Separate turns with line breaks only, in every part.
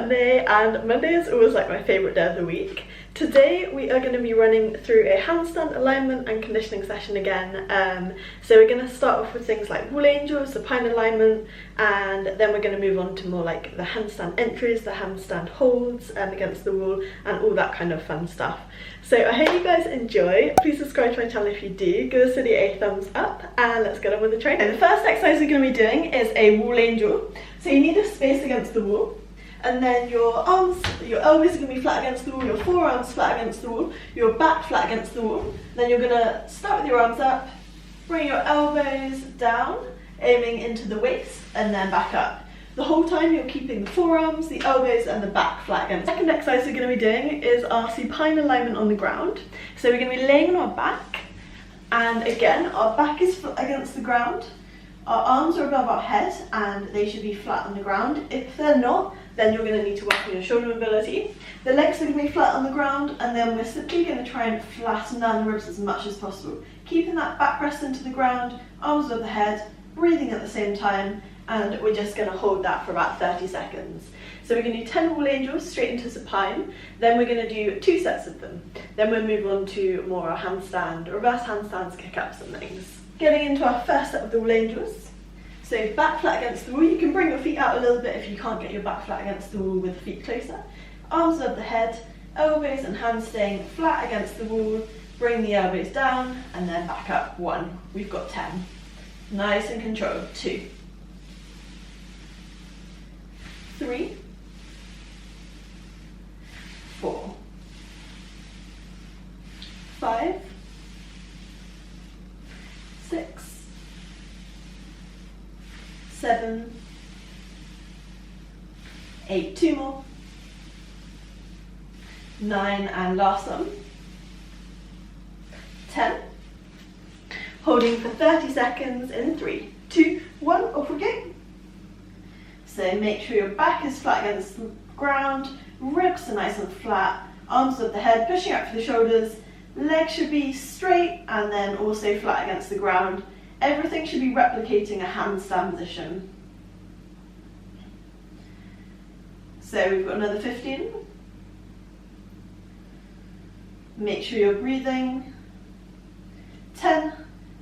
Monday, and Monday is always like my favourite day of the week. Today we are going to be running through a handstand alignment and conditioning session again. So we're going to start off with things like wall angels, supine alignment, and then we're going to move on to more like the handstand entries, the handstand holds against the wall, and all that kind of fun stuff. So I hope you guys enjoy. Please subscribe to my channel if you do. Give this video a thumbs up, and let's get on with the training. And the first exercise we're going to be doing is a wall angel. So you need a space against the wall, and then your arms, your elbows are going to be flat against the wall, your forearms flat against the wall, your back flat against the wall. Then you're going to start with your arms up, bring your elbows down, aiming into the waist, and then back up. The whole time you're keeping the forearms, the elbows, and the back flat against. The second exercise we're going to be doing is our supine alignment on the ground. So we're going to be laying on our back, and again our back is flat against the ground. Our arms are above our head and they should be flat on the ground. If they're not, then you're going to need to work on your shoulder mobility. The legs are going to be flat on the ground, and then we're simply going to try and flatten down the ribs as much as possible. Keeping that back pressed into the ground, arms above the head, breathing at the same time, and we're just going to hold that for about 30 seconds. So we're going to do 10 wall angels straight into supine, then we're going to do 2 sets of them. Then we'll move on to more handstand, reverse handstands, kick-ups and things. Getting into our first set of the wall angels. So back flat against the wall. You can bring your feet out a little bit if you can't get your back flat against the wall with the feet closer. Arms above the head, elbows and hands staying flat against the wall. Bring the elbows down and then back up. 1. We've got 10. Nice and controlled. 2. 3. 4. 5. 6, 7, 8, 2 more, 9, and last one, 10. Holding for 30 seconds in 3, 2, 1, off we go. So make sure your back is flat against the ground, ribs are nice and flat, arms above the head, pushing up for the shoulders. Legs should be straight and then also flat against the ground. Everything should be replicating a handstand position. So we've got another 15. Make sure you're breathing. 10,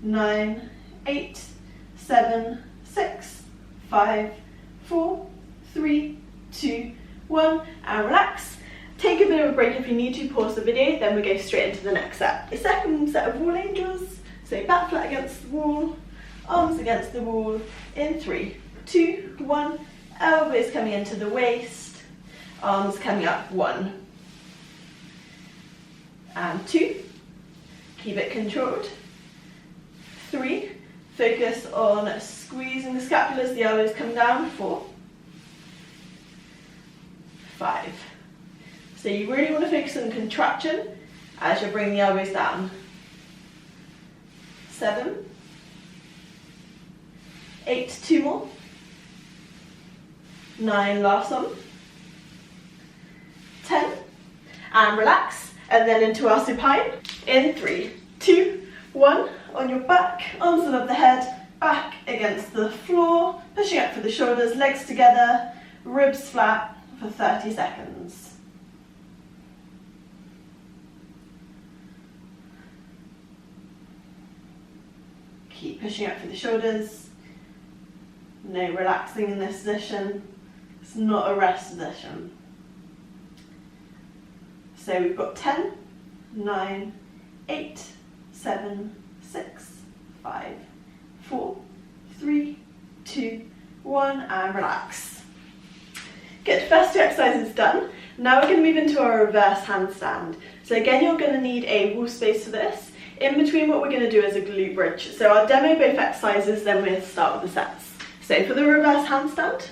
9, 8, 7, 6, 5, 4, 3, 2, 1, and relax. Take a bit of a break if you need to, pause the video, then we go straight into the next set. The second set of wall angels, so back flat against the wall, arms against the wall, in 3, 2, 1, elbows coming into the waist, arms coming up, 1, and 2, keep it controlled, 3, focus on squeezing the scapulas, the elbows come down, 4, 5, so you really want to focus on contraction as you're bringing the elbows down. 7, 8, 2 more, 9, last one, 10, and relax, and then into our supine, in 3, 2, 1, on your back, arms above the head, back against the floor, pushing up for the shoulders, legs together, ribs flat for 30 seconds. Keep pushing up for the shoulders. No relaxing in this position. It's not a rest position. So we've got 10, 9, 8, 7, 6, 5, 4, 3, 2, 1, and relax. Good, first 2 exercises done. Now we're going to move into our reverse handstand. So again, you're going to need a wall space for this. In between, what we're going to do is a glute bridge. So I'll demo both exercises, then we'll start with the sets. So for the reverse handstand,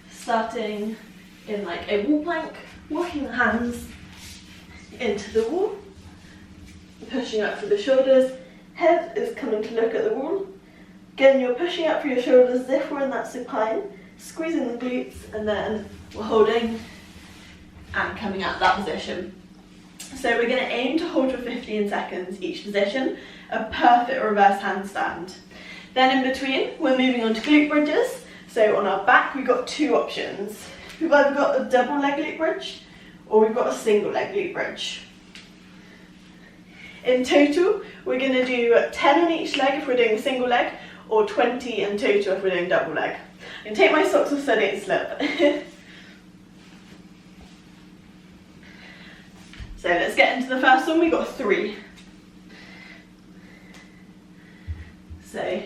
starting in like a wall plank, walking the hands into the wall, pushing up for the shoulders, head is coming to look at the wall. Again, you're pushing up for your shoulders as if we're in that supine, squeezing the glutes, and then we're holding and coming out of that position. So we're going to aim to hold for 15 seconds each position, a perfect reverse handstand. Then in between, we're moving on to glute bridges. So on our back, we've got two options. We've either got a double leg glute bridge or we've got a single leg glute bridge. In total, we're going to do 10 on each leg if we're doing a single leg, or 20 in total if we're doing double leg. I can take my socks off so I don't slip. So let's get into the first one. We've got 3. So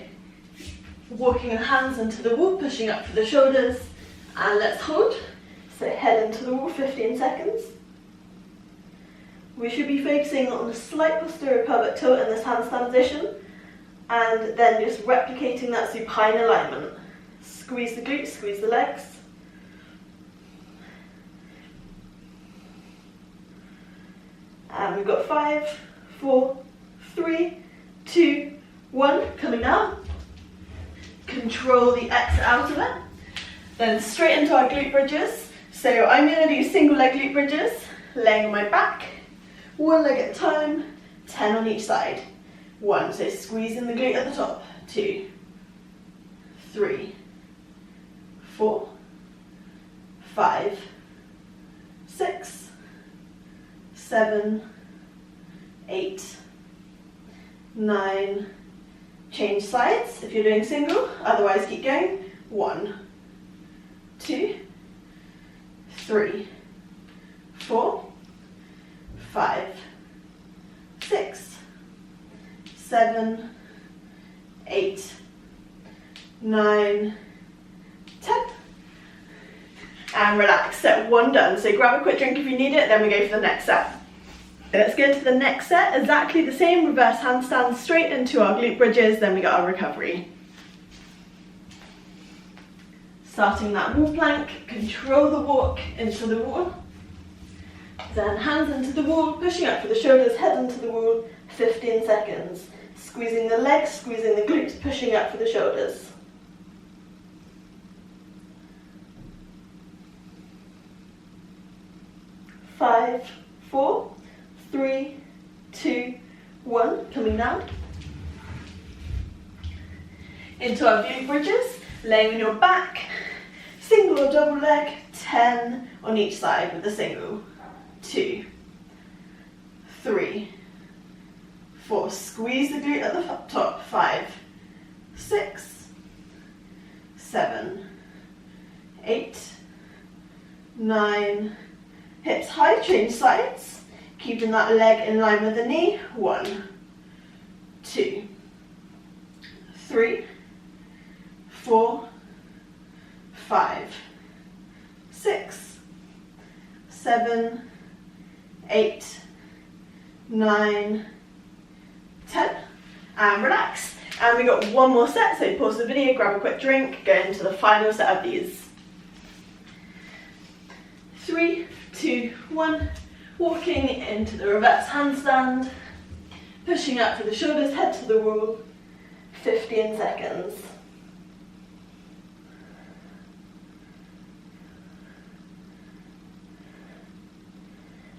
walking the hands into the wall, pushing up for the shoulders, and let's hold. So head into the wall, 15 seconds. We should be focusing on a slight posterior pelvic tilt in this handstand position, and then just replicating that supine alignment. Squeeze the glutes, squeeze the legs. And we've got 5, 4, 3, 2, 1, coming down. Control the exit out of it. Then straight into our glute bridges. So I'm going to do single leg glute bridges, laying on my back, 1 leg at a time, 10 on each side. 1, so squeezing the glute at the top. 2, 3, 4, 5, 6, 7, 8, 9, change sides if you're doing single, otherwise keep going. 1, 2, 3, 4, 5, 6, 7, 8, 9, 10. And relax. Set 1 done. So grab a quick drink if you need it, then we go for the next set. Let's go to the next set. Exactly the same. Reverse handstand straight into our glute bridges, then we got our recovery. Starting that wall plank, control the walk into the wall. Then hands into the wall, pushing up for the shoulders, head into the wall, 15 seconds. Squeezing the legs, squeezing the glutes, pushing up for the shoulders. 5, 4, 3, 2, 1, coming down. Into our glute bridges, laying on your back, single or double leg, 10 on each side with a single. 2, 3, 4, squeeze the glute at the top. 5, 6, 7, 8, 9, hips high, change sides, keeping that leg in line with the knee. 1, 2, 3, 4, 5, 6, 7, 8, 9, 10, and relax. And we got 1 more set, so pause the video, grab a quick drink, go into the final set of these. 3, 2, 1, walking into the reverse handstand, pushing up for the shoulders, head to the wall, 15 seconds.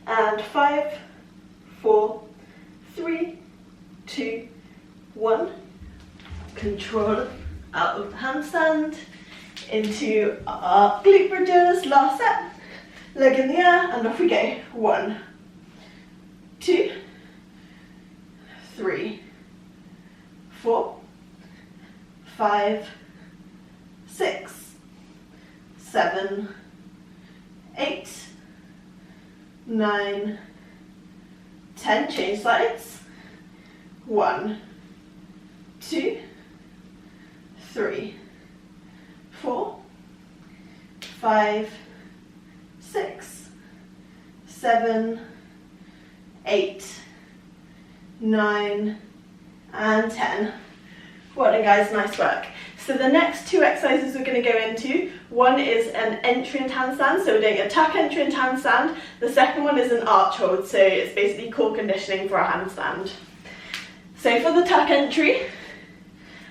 And 5, 4, 3, 2, 1. Control out of the handstand into our glute bridges. Last set. Leg in the air and off we go. 1, 2, 3, 4, 5, 6, 7, 8, 9, 10, change sides. 1, 2, 3, 4, 5, 6, 7, 8, 9, and 10. Well done guys, nice work. So the next 2 exercises we're going to go into, one is an entry and handstand, so we're doing a tuck entry and handstand. The second one is an arch hold, so it's basically core conditioning for our handstand. So for the tuck entry,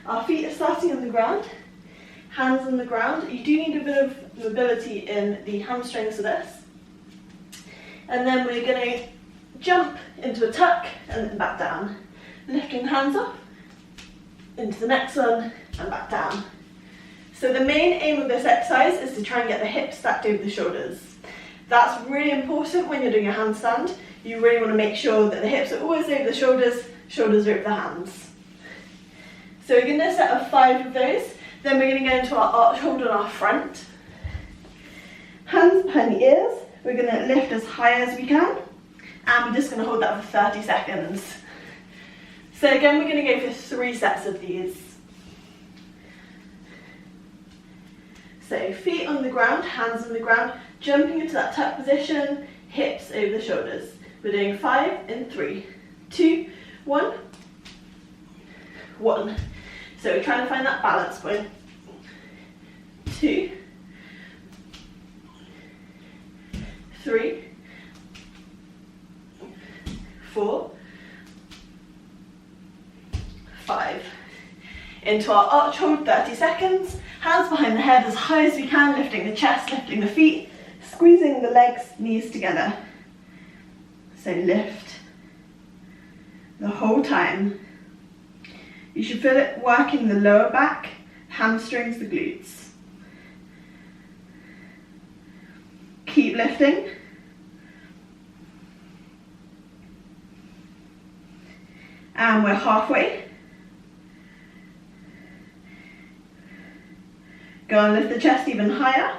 our feet are starting on the ground, hands on the ground. You do need a bit of mobility in the hamstrings for this. And then we're going to jump into a tuck and then back down. Lifting the hands up, into the next one and back down. So the main aim of this exercise is to try and get the hips stacked over the shoulders. That's really important when you're doing a handstand. You really want to make sure that the hips are always over the shoulders, shoulders are over the hands. So we're going to set up 5 of those. Then we're going to go into our arch hold on our front. Hands behind the ears. We're going to lift as high as we can. And we're just going to hold that for 30 seconds. So again, we're going to go for 3 sets of these. So feet on the ground, hands on the ground, jumping into that tuck position, hips over the shoulders. We're doing 5 in 3, 2, 1, 1. So we're trying to find that balance point. 2, 3, 4, 5. Into our arch hold, 30 seconds. Hands behind the head as high as we can, lifting the chest, lifting the feet, squeezing the legs, knees together. So lift the whole time. You should feel it working the lower back, hamstrings, the glutes. Keep lifting. And we're halfway. Go and lift the chest even higher.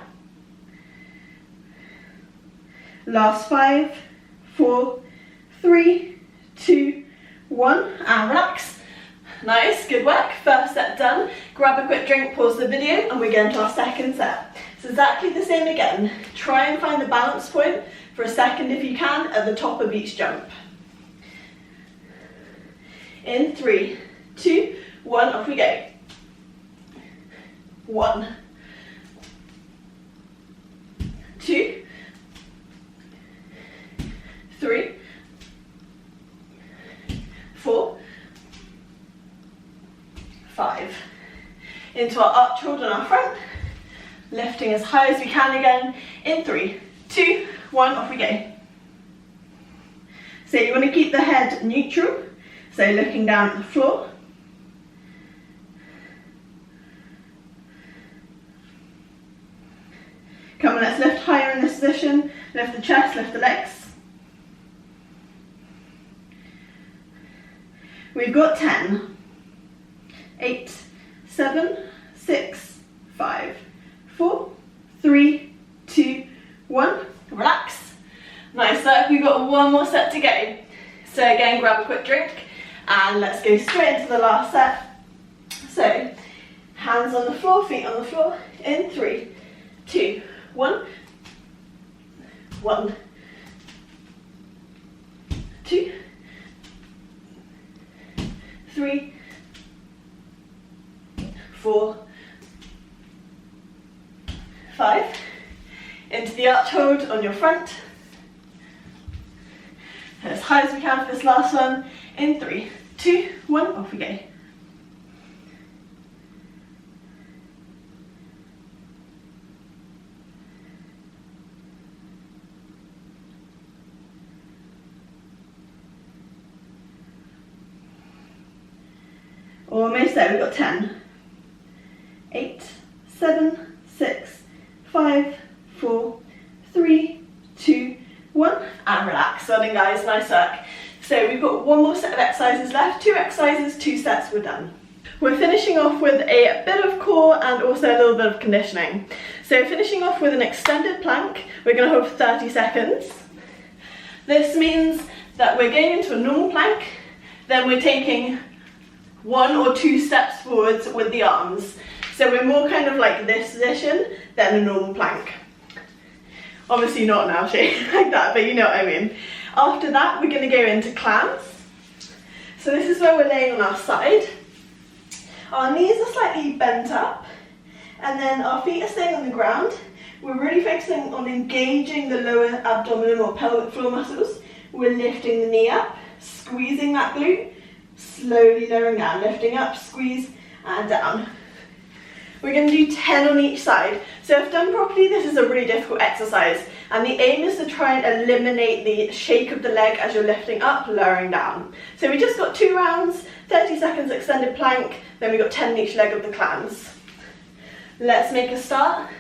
Last 5, 4, 3, 2, 1, and relax. Nice, good work. First set done. Grab a quick drink, pause the video, and we get into our second set. It's exactly the same again. Try and find the balance point for a second if you can at the top of each jump. In 3, 2, 1, off we go. 1, 2, 3, 4, 5. Into our arch hold on our front, lifting as high as we can again. In 3, 2, 1, off we go. So you want to keep the head neutral, so looking down at the floor. Come on, let's lift higher in this position. Lift the chest, lift the legs. We've got 10, 8, 7, 6, 5, 4, 3, 2, 1. Relax. Nice work. We've got one more set to go. So again, grab a quick drink and let's go straight into the last set. So hands on the floor, feet on the floor. In 3, 2, 1, 1, 2, 3, 4, 5. Into the arch hold on your front. And as high as we can for this last one. In 3, 2, 1, off we go. Almost there, we've got 10, 8, 7, 6, 5, 4, 3, 2, 1, and relax. Well done guys, nice work. So we've got one more set of exercises left, 2 exercises, 2 sets, we're done. We're finishing off with a bit of core and also a little bit of conditioning. So finishing off with an extended plank, we're going to hold for 30 seconds. This means that we're going into a normal plank, then we're taking 1 or 2 steps forwards with the arms. So we're more kind of like this position than a normal plank. Obviously not now shape like that, but you know what I mean. After that, we're going to go into clams. So this is where we're laying on our side. Our knees are slightly bent up, and then our feet are staying on the ground. We're really focusing on engaging the lower abdominal or pelvic floor muscles. We're lifting the knee up, squeezing that glute, slowly lowering down, lifting up, squeeze, and down. We're going to do 10 on each side. So if done properly, this is a really difficult exercise. And the aim is to try and eliminate the shake of the leg as you're lifting up, lowering down. So we just got 2 rounds, 30 seconds extended plank, then we got 10 on each leg of the clams. Let's make a start.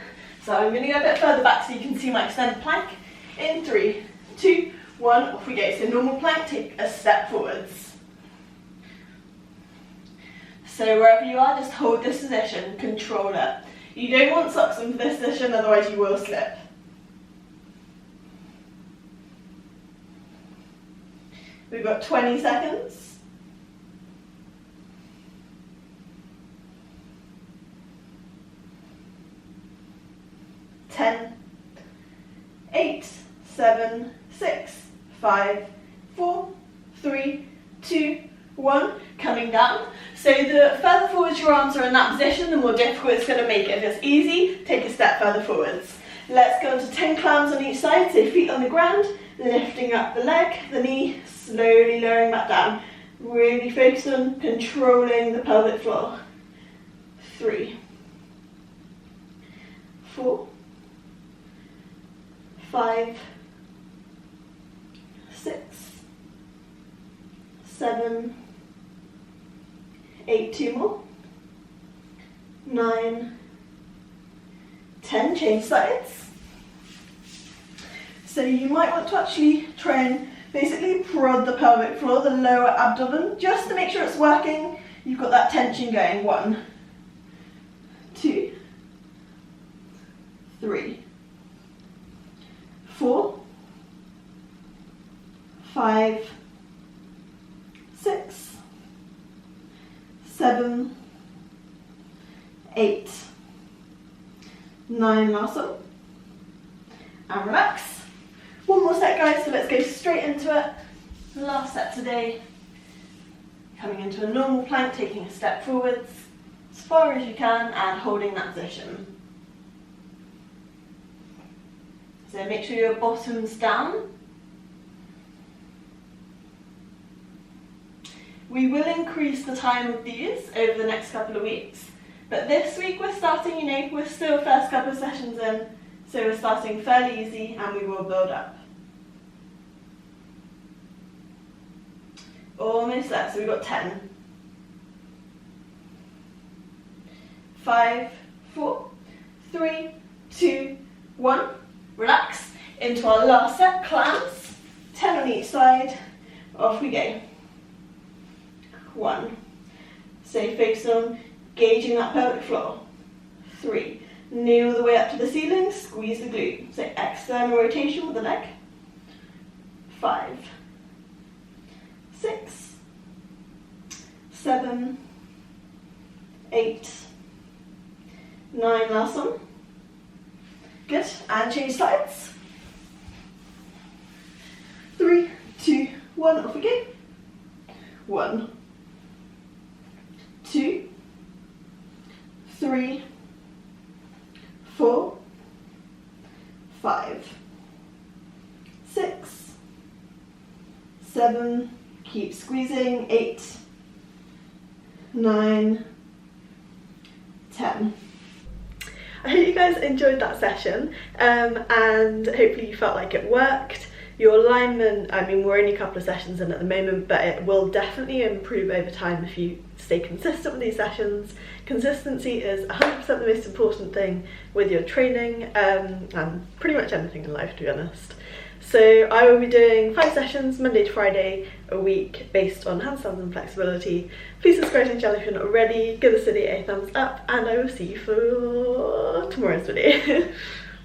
So I'm going to go a bit further back so you can see my extended plank. In 3, 2, 1, off we go. So normal plank, take a step forwards. So wherever you are, just hold this position, control it. You don't want socks into this position, otherwise you will slip. We've got 20 seconds. 10, 8, 7, 6, 5, 4, 3, 2, 1. Coming down. So the further forwards your arms are in that position, the more difficult it's going to make it. If it's easy, take a step further forwards. Let's go into 10 climbs on each side. So feet on the ground, lifting up the leg, the knee, slowly lowering back down. Really focus on controlling the pelvic floor. 3, 4, 5, 6, 7, 8, 2 more, 9, 10, change sides. So you might want to actually try and basically prod the pelvic floor, the lower abdomen, just to make sure it's working. You've got that tension going. 1, 2, 3, 4, 5, 6, 7, 8, 9, last one, and relax. One more set, guys, so let's go straight into it. Last set today. Coming into a normal plank, taking a step forwards as far as you can and holding that position. So make sure your bottom's down. We will increase the time of these over the next couple of weeks, but this week we're starting, we're still first couple of sessions in, so we're starting fairly easy and we will build up. Almost there, so we've got 10. 5, 4, 3, 2, 1. Relax. Into our last set, clams. 10 on each side. Off we go. 1. So focus on gauging that pelvic floor. 3. Knee all the way up to the ceiling, squeeze the glute. So external rotation with the leg. 5, 6, 7, 8, 9, last one. Good, and change sides. 3, 2, 1, off we go. 1, 2, 3, 4, 5, 6, 7, keep squeezing, 8, 9, 10. I hope you guys enjoyed that session and hopefully you felt like it worked. Your alignment, we're only a couple of sessions in at the moment, but it will definitely improve over time if you stay consistent with these sessions. Consistency is 100% the most important thing with your training and pretty much anything in life, to be honest. So I will be doing 5 sessions Monday to Friday a week based on handstands and flexibility. Please subscribe to the channel if you're not already, give this video a thumbs up, and I will see you for tomorrow's video.